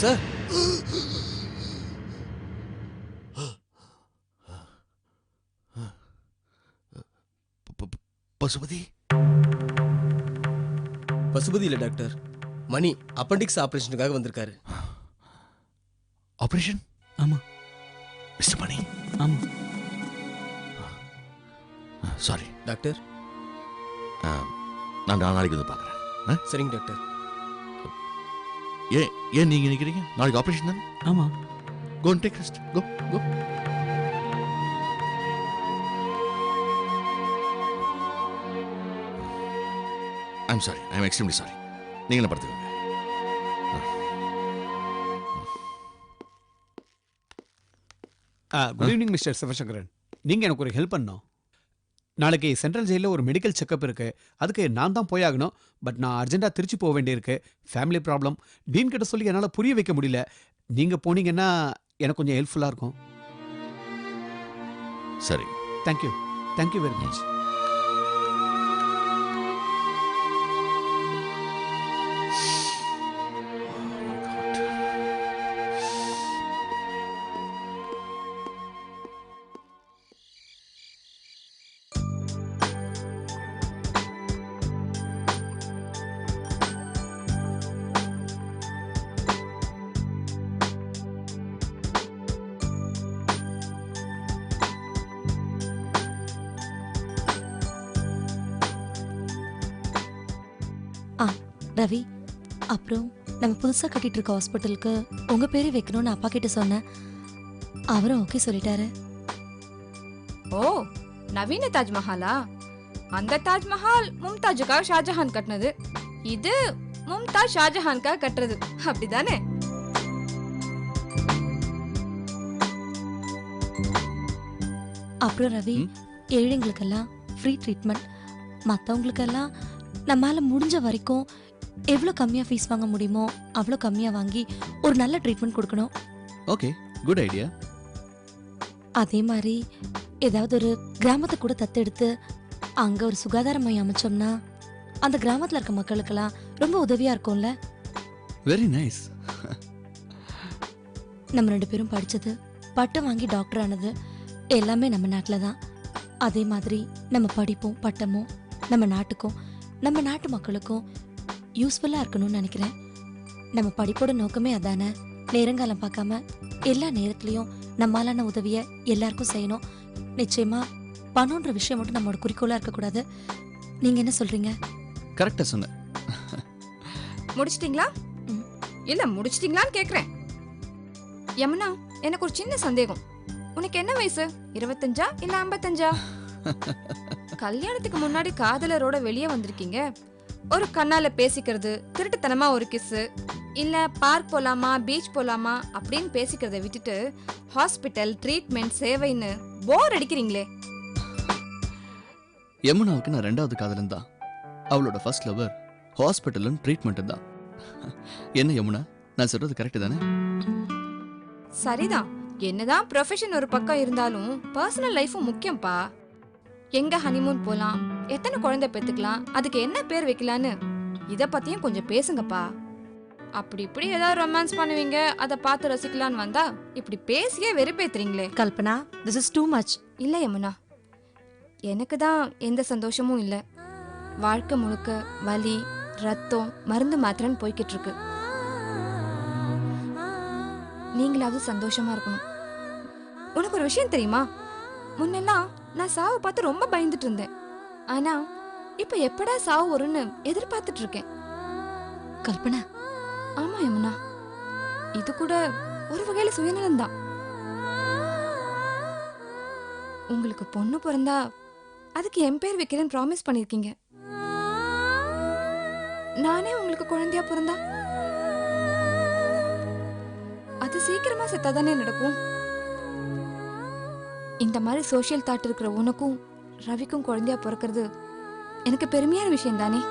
Sir Pasupathi Pasupathi இல்லை doctor, மணி appendix ஆபரேஷனுக்காக வந்திருக்காரு. Operation? ஆமா மிஸ்டர் மணி. ஆமா சாரி டாக்டர். நான் நாளைக்கு வந்து பார்க்குறேன். சரிங்க டாக்டர். ஏன் நீங்க நினைக்கிறீங்க நாளைக்கு ஆபரேஷன் தானே? ஆமா. Go and take rest. Go. I'm sorry. I'm extremely sorry. நீங்க படுத்துக்கோங்க. Good evening mister Sivasankaran. நீங்கள் எனக்கு ஒரு ஹெல்ப் பண்ணணும். நாளைக்கு சென்ட்ரல் ஜெயிலில் ஒரு மெடிக்கல் செக்கப் இருக்குது. அதுக்கு நான் தான் போயாகணும். பட் நான் அர்ஜென்ட்டாக திருச்சி போக வேண்டியிருக்கு. Family problem. டீன் கிட்ட சொல்லி என்னால் புரிய வைக்க முடியல. நீங்கள் போனீங்கன்னா எனக்கு கொஞ்சம் ஹெல்ப்ஃபுல்லாக இருக்கும். சரி. Thank you. Thank you very much. Ravi, அப்புறம் நம்ம புதுசாக கட்டிட்டு இருக்க ஹாஸ்பிட்டலுக்கு உங்க பேரு வைக்கணும்னு அப்பா கிட்ட சொன்னேன். அவரும் ஓகே சொல்லிட்டாரு. ஓ, நவீன தாஜ்மஹாலா? அந்த தாஜ்மஹால் மும்தாஜுக்காக ஷாஜஹான் கட்டினது. இது மும்தாஜ் ஷாஜஹான்காக கட்டுறது, அப்படிதானே? அப்புறம் ரவி, ஏழைங்களுக்கெல்லாம் ஃப்ரீ ட்ரீட்மெண்ட். மற்றவங்களுக்கெல்லாம் நம்மளால முடிஞ்ச வரைக்கும் எவ்வளோ கம்மியாக ஃபீஸ் வாங்க முடியுமோ அவ்வளோ கம்மியாக வாங்கி ஒரு நல்ல ட்ரீட்மெண்ட் கொடுக்கணும். Okay, good idea. அதே மாதிரி ஏதாவது ஒரு கிராமத்தை கூட தத்தெடுத்து அங்கே ஒரு சுகாதார மையம் அமைச்சோம்னா அந்த கிராமத்தில் இருக்க மக்களுக்கெல்லாம் ரொம்ப உதவியாக இருக்கும்ல. Very nice. நம்ம 2 பேரும் படித்தது, பட்டம் வாங்கி டாக்டர் ஆனது எல்லாமே நம்ம நாட்டில் தான். அதே மாதிரி நம்ம படிப்பும் பட்டமும் நம்ம நாட்டுக்கும் நம்ம நாட்டு மக்களுக்கும் யூஸ்ஃபுல்லாக இருக்கணும்னு நினைக்கிறேன். நம்ம படிப்போட நோக்கமே அதானே. நேரங்காலம் பார்க்காம எல்லா நேரத்துலையும் நம்மளான உதவியை எல்லாருக்கும் செய்யணும். நிச்சயமா பணம்ன்ற விஷயம் மட்டும் நம்மளோட குறிக்கோளாக இருக்கக்கூடாது. நீங்கள் என்ன சொல்கிறீங்க? கரெக்டாக சொன்னேன். முடிச்சிட்டிங்களா? இல்ல, முடிச்சிட்டிங்களான்னு கேக்குறேன். யமுனா, எனக்கு ஒரு சின்ன சந்தேகம். உனக்கு என்ன வயசு? 25 இல்ல 55? கல்யாணத்துக்கு முன்னாடி காதலரோட வெளியே வந்திருக்கீங்க. ஒரு கண்ணால பேசிக்கிறது, திருட்டுத்தனமா ஒரு கிஸ், இல்ல பார்க் போலாமா பீச் போலாமா அப்படின்னு பேசிக்கிறத விட்டுட்டு ஹாஸ்பிட்டல் ட்ரீட்மெண்ட் சேவைன்னு போர் அடிக்கிறீங்களே. யமுனாவுக்கு நான் 2வது காதலன் தான். அவளோட ஃபர்ஸ்ட் லவர் ஹாஸ்பிட்டலும் ட்ரீட்மெண்ட் தான். என்ன யமுனா, நான் சொல்றது கரெக்ட் தானே? சரிதான். என்னதான் ப்ரொஃபஷன் ஒரு பக்கம் இருந்தாலும் பர்சனல் லைஃபும் முக்கியம்பா. எங்க ஹனிமூன் போலாம், எத்தனை குழந்தை பெத்துக்கலாம், அதுக்கு என்ன பேர் வைக்கலான்னு இத பத்தியும் கொஞ்சம் பேசுங்கப்பா. அப்படி இப்படி ஏதாவது ரொமான்ஸ் பண்ணுவீங்க, அதை பார்த்து ரசிக்கலான்னு வந்தா இப்படி பேசியே வெறுப்பேத்துறீங்களே. Kalpana, this is too much. இல்ல யமுனா, எனக்கு தான் எந்த சந்தோஷமும் இல்லை. வாழ்க்கை முழுக்க வலி, ரத்தம், மருந்து மாத்திரன்னு போய்கிட்டு இருக்கு. நீங்களாவது சந்தோஷமா இருக்கணும். உனக்கு ஒரு விஷயம் தெரியுமா? முன்னெல்லாம் நான் சாவை பார்த்து ரொம்ப பயந்துட்டு இருந்தேன். ஆனா இப்ப எப்படா சாவு வரும்னு எதிர்பார்த்துட்டு இருக்கேன். கல்பனா. ஆமா யமுனா, இது கூட ஒரு வகையில சுயநலம்தான். உங்களுக்கு பொண்ணு பிறந்தா அதுக்கு என் பேர் வைக்கிறேன்னு ப்ராமிஸ் பண்ணிருக்கீங்க. நானே உங்களுக்கு குழந்தையா பிறந்தா அது சீக்கிரமா செத்தாதானே நடக்கும். இந்த மாதிரி சோஷியல் தாட் இருக்கிற உனக்கும் ரவிக்கும் குழந்தையா பிறக்கிறது எனக்கு பெருமையான விஷயம் தானே.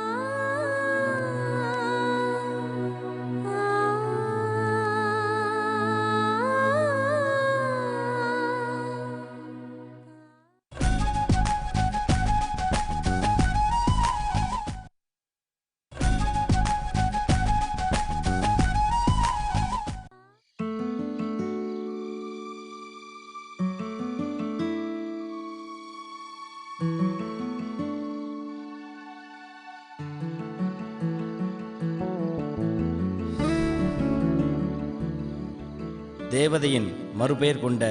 தேவதையின் மறுபெயர் கொண்ட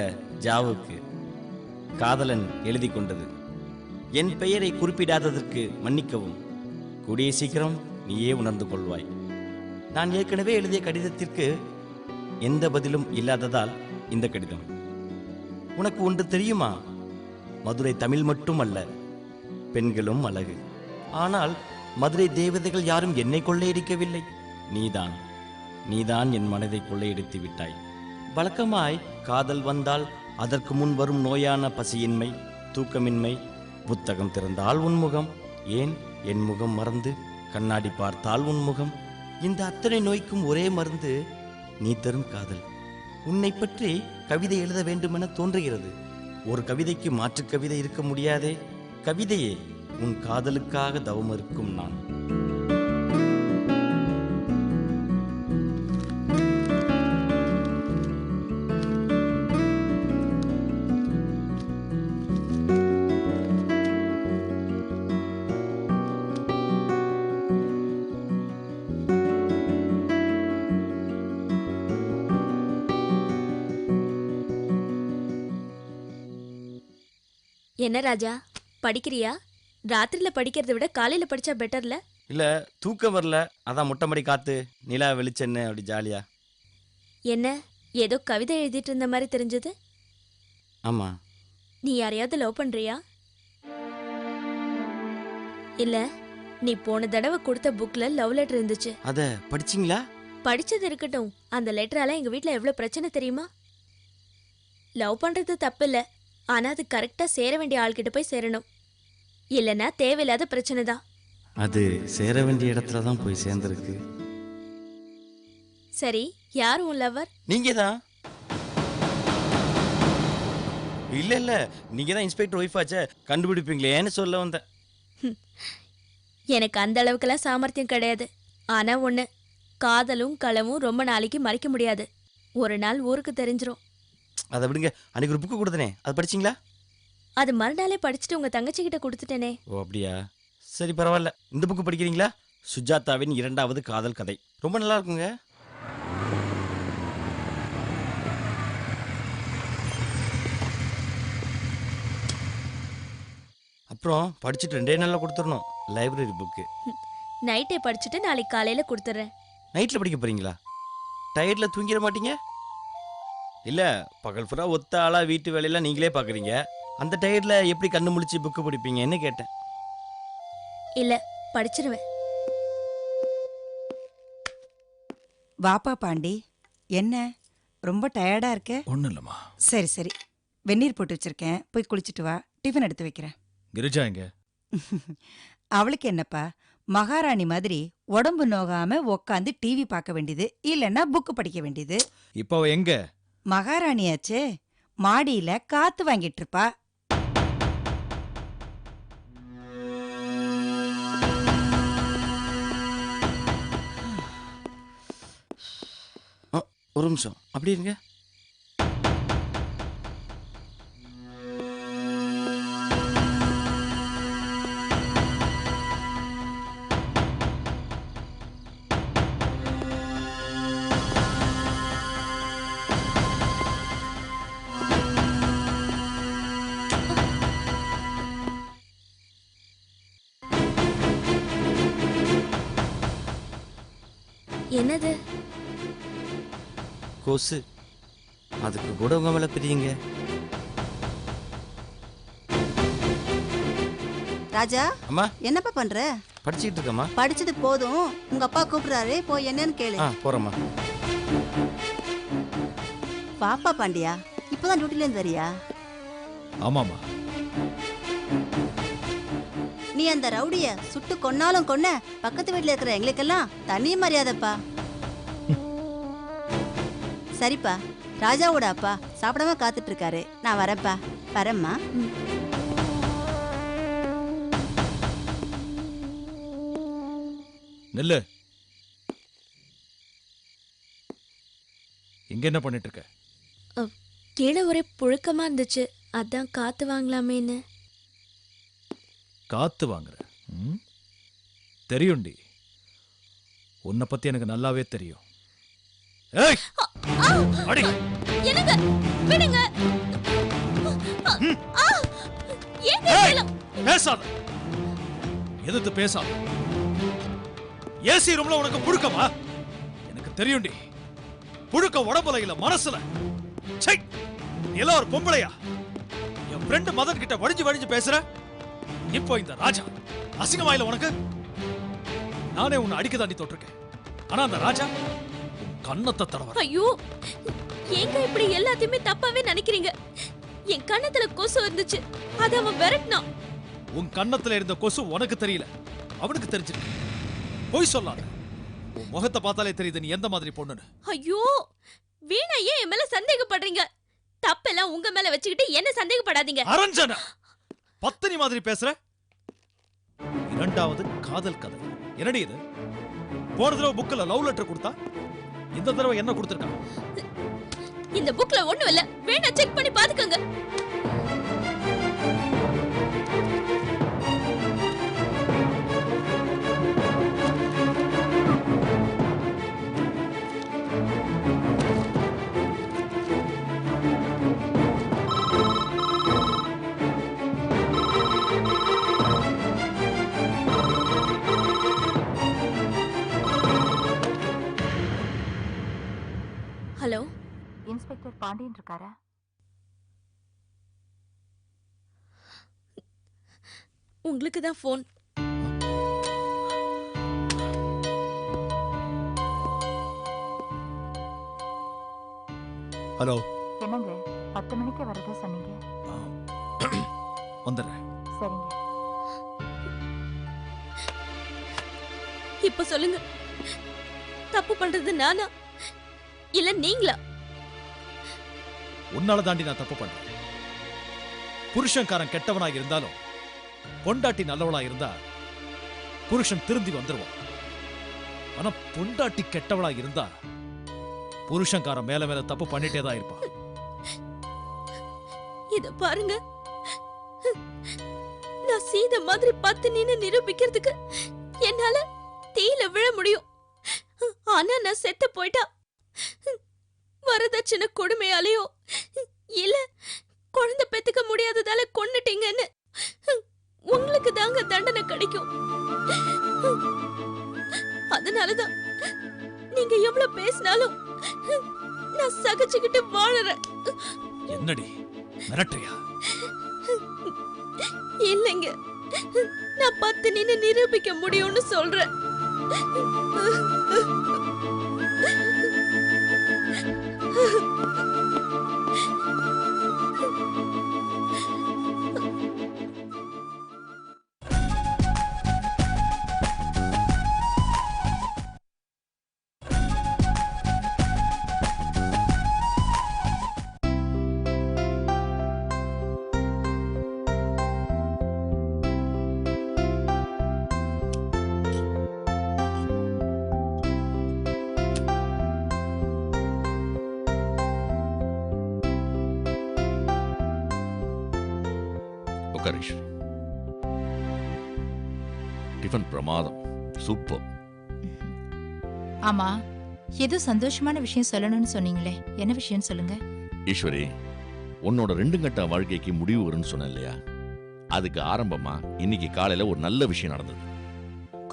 ஜாவுக்கு காதலன் எழுதி கொண்டது. என் பெயரை குறிப்பிடாததற்கு மன்னிக்கவும். கூடிய சீக்கிரம் நீயே உணர்ந்து கொள்வாய். நான் ஏற்கனவே எழுதிய கடிதத்திற்கு எந்த பதிலும் இல்லாததால் இந்த கடிதம். உனக்கு ஒன்று தெரியுமா? மதுரை தமிழ் மட்டும் அல்ல, பெண்களும் அழகு. ஆனால் மதுரை தேவதைகள் யாரும் என்னை கொள்ளையடிக்கவில்லை. நீதான் என் மனதை கொள்ளையடித்து விட்டாய். வழக்கமாய் காதல் வந்தால் அதற்கு முன் வரும் நோயான பசியின்மை, தூக்கமின்மை. புத்தகம் திறந்தால் உன்முகம், ஏன் என் முகம் மறந்து கண்ணாடி பார்த்தால் உன்முகம். இந்த அத்தனை நோய்க்கும் ஒரே மருந்து நீ தரும் காதல். உன்னை பற்றி கவிதை எழுத வேண்டுமென தோன்றுகிறது. ஒரு கவிதைக்கு மாற்று கவிதை இருக்க முடியாதே. கவிதையே, உன் காதலுக்காக தவம் இருக்கும் நான். என்ன ராஜா, படிக்கிறியா? ராத்திரில படிக்கிறதை விட காலையில படிச்சா பெட்டர்ல. இல்ல, தூக்கம் வரல, அதான் முட்டைமடி காத்து நிலா வெளிச்சன்னு அப்படி ஜாலியா. என்ன ஏதோ கவிதை எழுதிட்டு இருந்த மாதிரி தெரிஞ்சது. ஆமா. நீ யாரையாவது லவ் பண்றியா? இல்ல, நீ போன தடவை கொடுத்த புக்ல லவ் லெட்டர் இருந்துச்சு. அத படிச்சீங்களா? படிச்சது இருக்கட்டும், அந்த லெட்டரால எங்க வீட்ல எவ்வளவு பிரச்சனை தெரியுமா? லவ் பண்றது தப்பு இல்ல, ஆனா அது கரெக்டா சேர வேண்டிய ஆள்கிட்ட போய் சேரணும். இல்லைன்னா தேவையில்லாத பிரச்சனை தான். அது சேர வேண்டிய இடத்துல தான் போய் சேர்ந்திருக்கு. சரி, யார் உன் லவர்? நீங்க தான். இல்ல, நீங்க தான் இன்ஸ்பெக்டர் ஒய்ஃப் ஆச்சே, கண்டுபிடிப்பீங்களேன்னு சொல்ல வந்தேன். எனக்கு அந்த அளவுக்குலாம் சாமர்த்தியம் கிடையாது. ஆனா ஒண்ணு, காதலும் களவும் ரொம்ப நாளைக்கு மறைக்க முடியாது. ஒரு நாள் ஊருக்கு தெரிஞ்சிரும். அதை விடுங்க. அன்னைக்கு ஒரு புக்கு கொடுத்தனே, அது படிச்சிங்களா? அது மறுநாளே படிச்சுட்டு உங்க தங்கச்சி கிட்ட கொடுத்துட்டேனே. ஓ அப்படியா, சரி பரவாயில்ல. இந்த புக்கு படிக்கிறீங்களா? சுஜாதாவின் 2வது காதல் கதை, ரொம்ப நல்லா இருக்குங்க. அப்புறம் படிச்சுட்டு 2 நாளில் கொடுத்துடணும். Library book. நைட்டே படிச்சுட்டு நாளைக்கு காலையில கொடுத்துட்றேன். நைட்டில் படிக்க போறீங்களா? டயர்டில் தூங்கிட மாட்டீங்க? இல்லை, பகல் பூரா ஒத்த ஆளாக வீட்டு வேலையெல்லாம் நீங்களே பார்க்குறீங்க. அந்த டயர்டில் எப்படி கண்ணு முழிச்சு புக்கு படிப்பீங்கன்னு கேட்டேன். இல்ல, படிச்சிருவேன். வாப்பா பாண்டி, என்ன ரொம்ப டயர்டா இருக்க? ஒன்றும் இல்லைம்மா. சரி சரி, வெந்நீர் போட்டு வச்சிருக்கேன், போய் குளிச்சுட்டு வா. டிஃபன் எடுத்து வைக்கிறேன். கிரிஜா எங்க? அவளுக்கு என்னப்பா, மகாராணி மாதிரி உடம்பு நோகாம உக்காந்து டிவி பார்க்க வேண்டியது, இல்லைன்னா புக்கு படிக்க வேண்டியது. இப்போ அவ எங்க? மகாராணியாச்சே, மாடியில காத்து வாங்கிட்டு இருப்பா. ஒரு நிமிஷம் அப்படி இருங்க. என்னது? கொசு. அதுக்கு கூட உங்க மேல பிரியுங்க. ராஜா, அம்மா, என்னப்பா பண்ற? படிச்சுக்கிட்டு இருக்கம்மா. படிச்சது போதும், உங்க அப்பா கூப்பிடுறாரு, போய் என்னன்னு கேளு. போறம்மா. பாப்பா பாண்டியா, இப்பதான் டியூட்டில இருந்து வரியா? ஆமாம்மா. நீ அந்த ரவுடிய சுட்டு கொன்னாலும் கொன்ன, பக்கத்து வீட்டுல இருக்கிற எங்களுக்கெல்லாம் தனி மரியாதைப்பா. சரிப்பா, ராஜாவோட அப்பா சாப்பிடாம காத்துட்டு இருக்காரு. நான் வரேன்ப்பா. வரேம்மா. நெல்லு, இங்க என்ன பண்ணிட்டு இருக்க? கீழே ஒரே புழுக்கமா இருந்துச்சு, அதான் காத்து வாங்கலாமேன்னு. காத்து வாங்குற? தெரியும்டி, உன்னை பத்தி எனக்கு நல்லாவே தெரியும். ஏய்! அடி என்னங்க விடுங்க. ஏங்க இதெல்லாம்? பேசாத, எதிர்த்து பேசாத. ஏசி ரூம்ல உனக்கு புழுக்கமா? எனக்கு தெரியும்டி, புழுக்க உடம்புல இல்ல மனசுல. சை, நீ எல்லாம் ஒரு பொம்பளையா? என் ஃப்ரெண்ட் மதன் கிட்ட வடிஞ்சு வடிஞ்சு பேசுற. இப்போ இந்த ராஜா அசிங்கமா இல்ல உனக்கு? நானே உன்னை அடிக்க தாண்டி தொட்டிருக்கேன், ஆனா அந்த ராஜா உன் கண்ணத்தை தடவ. ஐயோ, ஏங்க இப்படி எல்லாத்தையுமே தப்பாவே நினைக்கிறீங்க? என் கண்ணத்துல கொசு இருந்துச்சு, அத அவன் விரட்டினான். உன் கண்ணத்துல இருந்த கொசு உனக்கு தெரியல, அவனுக்கு தெரிஞ்சிருக்கு. போய் சொல்லாத, உன் முகத்தை பார்த்தாலே தெரியுது நீ எந்த மாதிரி பொண்ணுன்னு. ஐயோ, வீணா ஏன் என் மேல சந்தேகப்படுறீங்க? தப்பெல்லாம் உங்க மேல வச்சுக்கிட்டு என்ன சந்தேகப்படாதீங்க. அரஞ்சனா, பத்தினி மாதிரி பேசுற. இரண்டாவது காதல் கதை. என்னடி இது? போன தடவை புக்ல லவ் லெட்டர் கொடுத்தா, இந்த தடவை என்ன கொடுத்திருக்கான்? இந்த புக்ல ஒண்ணும் இல்ல, வேணா செக் பண்ணி பாத்துக்கோங்க. ஹலோ, இன்ஸ்பெக்டர் பாண்டியன் இருக்காரா? உங்களுக்கு தான் ஃபோன். ஹலோ. என்னங்க 10 மணிக்கு வரதா சொன்னீங்க? வந்துடுறேன். சரிங்க. இப்ப சொல்லுங்க, தப்பு பண்றது நானா இல்ல நீங்களா? உன்னால தாண்டி நான் தப்பு பண்றேன். புருஷன்காரன் கெட்டவனாக இருந்தாலும் பொண்டாட்டி நல்லவளா இருந்தா புருஷன் திருந்தி வந்துருவான். ஆனா பொண்டாட்டி கெட்டவளா இருந்தா புருஷன்காரன் மேல மேல தப்பு பண்ணிட்டே தான் இருப்பான். இத பாருங்க, நான் சீத மாதிரி பத்தினின்னு நிரூபிக்கிறதுக்கு என்னால தீயில விழ முடியும். ஆனா நான் செத்து போயிட்டா வரதட்சணை கொடுமையாலேயோ இல்ல குழந்தை பெத்துக்க முடியாததால கொன்னுட்டீங்கன்னு உங்களுக்கு தாங்க தண்டனை கிடைக்கும். அதனாலதான் நீங்க எவ்வளவு பேசினாலும் நான் சகிச்சுக்கிட்டு வாழறேன். என்னடி மிரட்டையா? இல்லைங்க, நான் பத்தினின்னு நிரூபிக்க முடியும்னு சொல்றேன். டிஃபன் பிரமாதம், சூப்பர். ஆமா, ஏதோ சந்தோஷமான விஷயம் சொல்லணும்னு சொன்னீங்களே, என்ன விஷயம் சொல்லுங்க. ஈஸ்வரி, உன்னோட 2 கட்ட வாழ்க்கைக்கு முடிவு வரும்னு சொன்ன இல்லையா, அதுக்கு ஆரம்பமா இன்னைக்கு காலையில ஒரு நல்ல விஷயம் நடந்தது.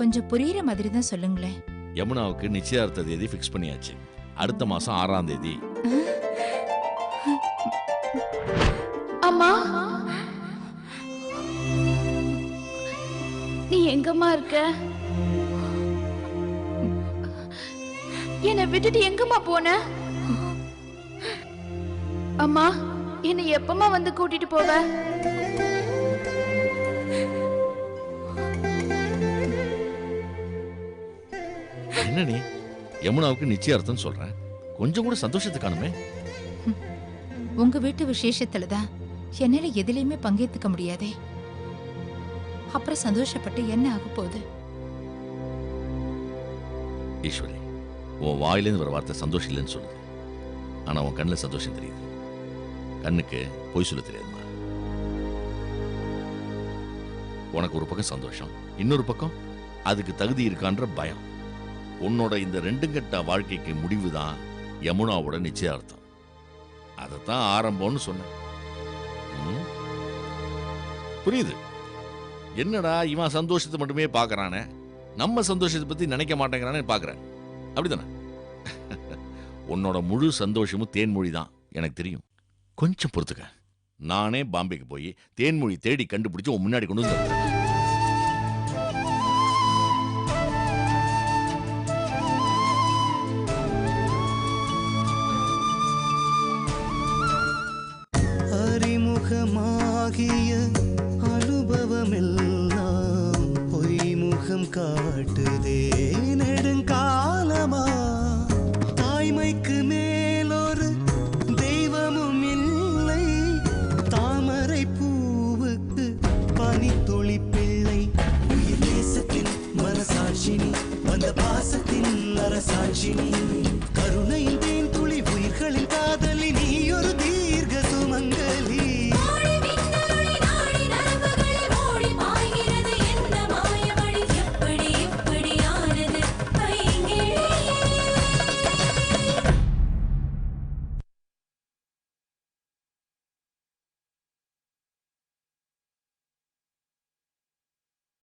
கொஞ்சம் புரியுற மாதிரி தான் சொல்லுங்களேன். யமுனாவுக்கு நிச்சயார்த்த தேதி ஃபிக்ஸ் பண்ணியாச்சு. அடுத்த மாசம் 6ஆம் தேதி. அம்மா, நீ எங்கம்மா இருக்க? என்னை விட்டுட்டு எங்கம்மா போன? அம்மா, என்னை எப்பமா வந்து கூட்டிட்டு போவ? என்ன நீ யமுனாவுக்கு நிச்சயார்த்தம் சொல்றேன், கொஞ்சம் கூட சந்தோஷத்தை காணுமே. உங்க வீட்டு விசேஷத்துலதான் என்னால எதுலயுமே பங்கேற்றுக்க முடியாதே. அப்புறம் சந்தோஷப்பட்டு என்ன ஆக போகுது? ஈஸ்வரி, உன் வாயிலேருந்து வர வார்த்தை சந்தோஷம் இல்லைன்னு சொல்லுது, ஆனா உன் கண்ணில் சந்தோஷம் தெரியுது. கண்ணுக்கு பொய் சொல்ல தெரியாதுமா. உனக்கு ஒரு பக்கம் சந்தோஷம், இன்னொரு பக்கம் அதுக்கு தகுதி இருக்கான்ற பயம். உன்னோட இந்த 2 கட்ட வாழ்க்கைக்கு முடிவுதான் யமுனாவோட நிச்சயார்த்தம். அதைத்தான் ஆரம்பம்னு சொன்னேன். ம்? புரியுது. என்னடா இவன் சந்தோஷத்தை மட்டுமே பார்க்கறானே, நம்ம சந்தோஷத்தை பத்தி நினைக்க மாட்டேங்கிறானே பார்க்கறேன். அப்படிதானே? உன்னோட முழு சந்தோஷமும் தேன்மொழி தான் எனக்கு தெரியும். கொஞ்சம் பொறுத்துக்க. நானே பாம்பேக்கு போய் தேன்மொழி தேடி கண்டுபிடிச்சு உன் முன்னாடி கொண்டு வந்து அறிமுகமாகிய அனுபவமெல்லாம் பொய்முகம் காட்டுதே நெடுங்காலமா. தாய்மைக்கு மேலொரு தெய்வமும் இல்லை, தாமரை பூவுக்கு பனித்துளி பிள்ளை. உயிர் தேசத்தின் மனசாட்சினி, வந்த பாசத்தின் அரசாட்சினி.